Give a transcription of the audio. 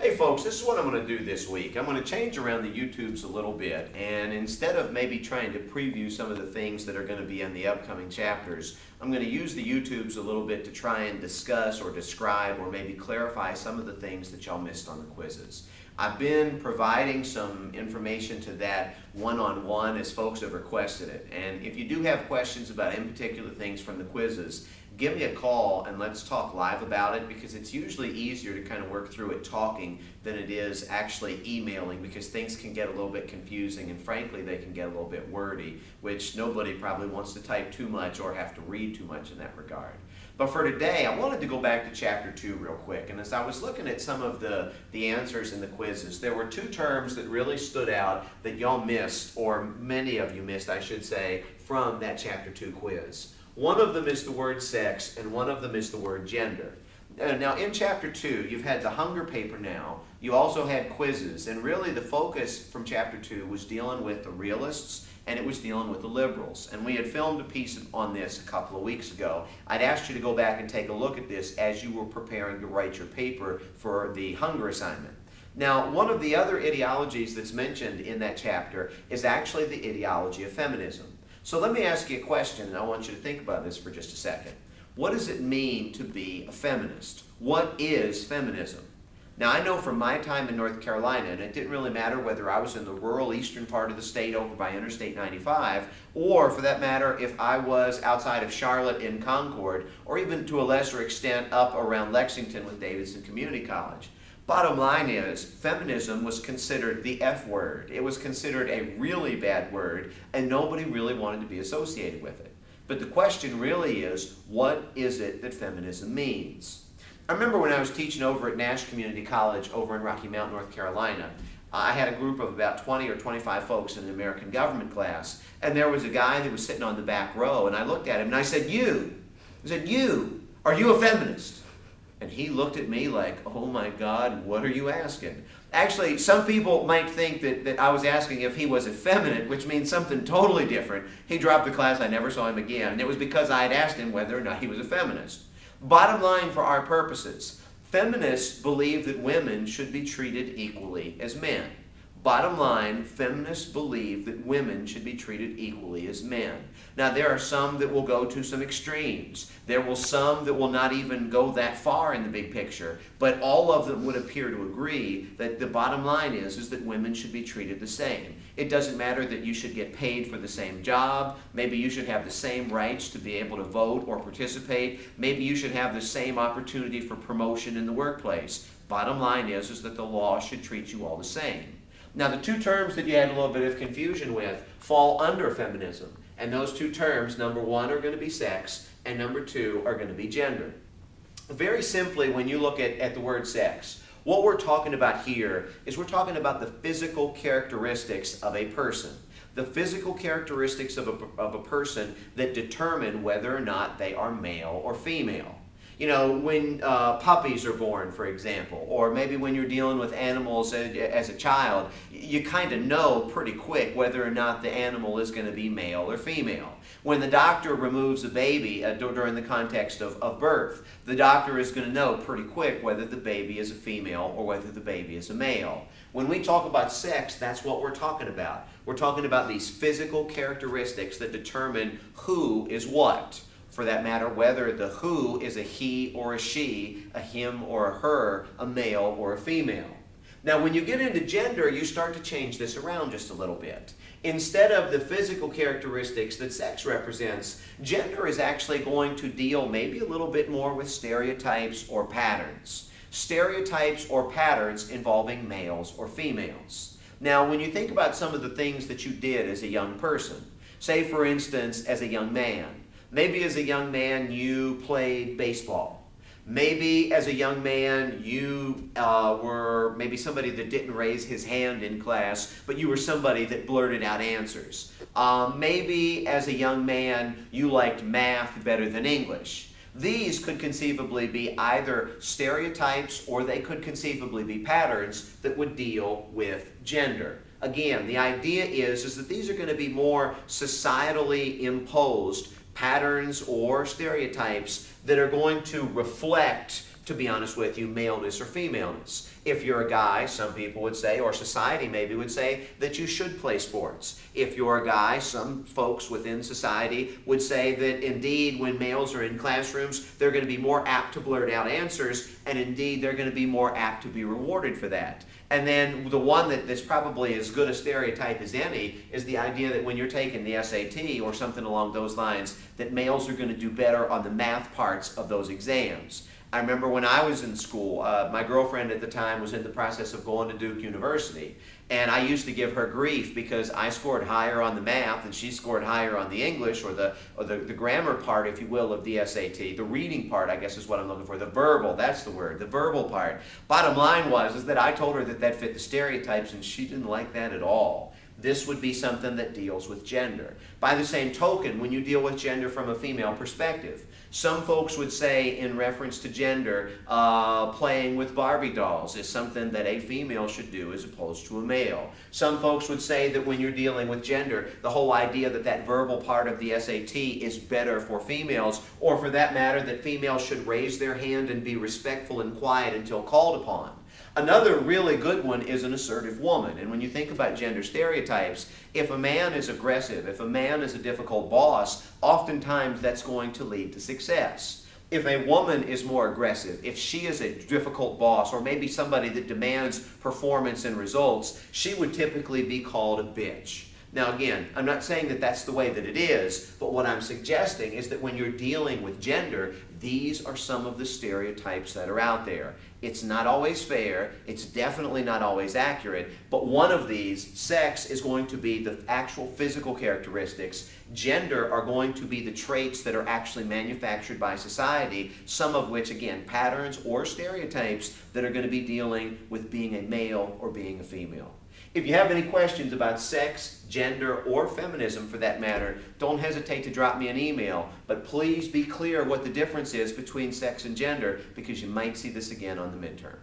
Hey folks, this is what I'm going to do this week. I'm going to change around the YouTubes a little bit, and instead of maybe trying to preview some of the things that are going to be in the upcoming chapters, I'm going to use the YouTubes a little bit to try and discuss or describe or maybe clarify some of the things that y'all missed on the quizzes. I've been providing some information to that one-on-one as folks have requested it, and if you do have questions about in particular things from the quizzes, give me a call and let's talk live about it, because it's usually easier to kind of work through it talking than it is actually emailing, because things can get a little bit confusing and frankly they can get a little bit wordy, which nobody probably wants to type too much or have to read too much in that regard. But for today, I wanted to go back to chapter 2 real quick, and as I was looking at some of the answers in the quizzes, there were two terms that really stood out that y'all missed, or many of you missed I should say, from that chapter 2 quiz. One of them is the word sex, and one of them is the word gender. Now, in Chapter 2, you've had the hunger paper now. You also had quizzes, and really the focus from Chapter 2 was dealing with the realists, and it was dealing with the liberals. And we had filmed a piece on this a couple of weeks ago. I'd asked you to go back and take a look at this as you were preparing to write your paper for the hunger assignment. Now, one of the other ideologies that's mentioned in that chapter is actually the ideology of feminism. So let me ask you a question, and I want you to think about this for just a second. What does it mean to be a feminist? What is feminism? Now, I know from my time in North Carolina, and it didn't really matter whether I was in the rural eastern part of the state over by Interstate 95, or for that matter, if I was outside of Charlotte in Concord, or even to a lesser extent up around Lexington with Davidson Community College. Bottom line is, feminism was considered the F word. It was considered a really bad word, and nobody really wanted to be associated with it. But the question really is, what is it that feminism means? I remember when I was teaching over at Nash Community College over in Rocky Mount, North Carolina, I had a group of about 20 or 25 folks in an American government class, and there was a guy that was sitting on the back row, and I looked at him and I said, you, are you a feminist? And he looked at me like, oh my God, what are you asking? Actually, some people might think that I was asking if he was effeminate, which means something totally different. He dropped the class, I never saw him again. And it was because I had asked him whether or not he was a feminist. Bottom line for our purposes, feminists believe that women should be treated equally as men. Bottom line, feminists believe that women should be treated equally as men. Now, there are some that will go to some extremes. There will some that will not even go that far in the big picture, but all of them would appear to agree that the bottom line is that women should be treated the same. It doesn't matter that you should get paid for the same job. Maybe you should have the same rights to be able to vote or participate. Maybe you should have the same opportunity for promotion in the workplace. Bottom line is that the law should treat you all the same. Now, the two terms that you had a little bit of confusion with fall under feminism. And those two terms, number one, are going to be sex, and number two are going to be gender. Very simply, when you look at the word sex, what we're talking about here is we're talking about the physical characteristics of a person. The physical characteristics of a person that determine whether or not they are male or female. You know, when puppies are born, for example, or maybe when you're dealing with animals as a child, you kind of know pretty quick whether or not the animal is going to be male or female. When the doctor removes a baby during the context of birth, the doctor is going to know pretty quick whether the baby is a female or whether the baby is a male. When we talk about sex, that's what we're talking about. We're talking about these physical characteristics that determine who is what. For that matter, whether the who is a he or a she, a him or a her, a male or a female. Now, when you get into gender, you start to change this around just a little bit. Instead of the physical characteristics that sex represents, gender is actually going to deal maybe a little bit more with stereotypes or patterns. Stereotypes or patterns involving males or females. Now, when you think about some of the things that you did as a young person, say for instance, as a young man, maybe as a young man you played baseball. Maybe as a young man you were maybe somebody that didn't raise his hand in class, but you were somebody that blurted out answers. Maybe as a young man you liked math better than English. These could conceivably be either stereotypes or they could conceivably be patterns that would deal with gender. Again, the idea is that these are going to be more societally imposed patterns or stereotypes that are going to reflect to be honest with you, maleness or femaleness. If you're a guy, some people would say, or society maybe would say, that you should play sports. If you're a guy, some folks within society would say that indeed when males are in classrooms, they're going to be more apt to blurt out answers, and indeed they're going to be more apt to be rewarded for that. And then the one that's probably as good a stereotype as any is the idea that when you're taking the SAT or something along those lines, that males are going to do better on the math parts of those exams. I remember when I was in school, my girlfriend at the time was in the process of going to Duke University, and I used to give her grief because I scored higher on the math and she scored higher on the English, or the grammar part, if you will, of the SAT. The reading part, I guess, is what I'm looking for. The verbal, that's the word, the verbal part. Bottom line is that I told her that fit the stereotypes, and she didn't like that at all. This would be something that deals with gender. By the same token, when you deal with gender from a female perspective, some folks would say in reference to gender, playing with Barbie dolls is something that a female should do as opposed to a male. Some folks would say that when you're dealing with gender, the whole idea that verbal part of the SAT is better for females, or for that matter, that females should raise their hand and be respectful and quiet until called upon. Another really good one is an assertive woman. And when you think about gender stereotypes, if a man is aggressive, if a man is a difficult boss, oftentimes that's going to lead to success. If a woman is more aggressive, if she is a difficult boss, or maybe somebody that demands performance and results, she would typically be called a bitch. Now again, I'm not saying that that's the way that it is, but what I'm suggesting is that when you're dealing with gender, these are some of the stereotypes that are out there. It's not always fair, it's definitely not always accurate, but one of these, sex, is going to be the actual physical characteristics. Gender are going to be the traits that are actually manufactured by society, some of which, again, patterns or stereotypes that are going to be dealing with being a male or being a female. If you have any questions about sex, gender, or feminism for that matter, don't hesitate to drop me an email, but please be clear what the difference is between sex and gender, because you might see this again on the midterm.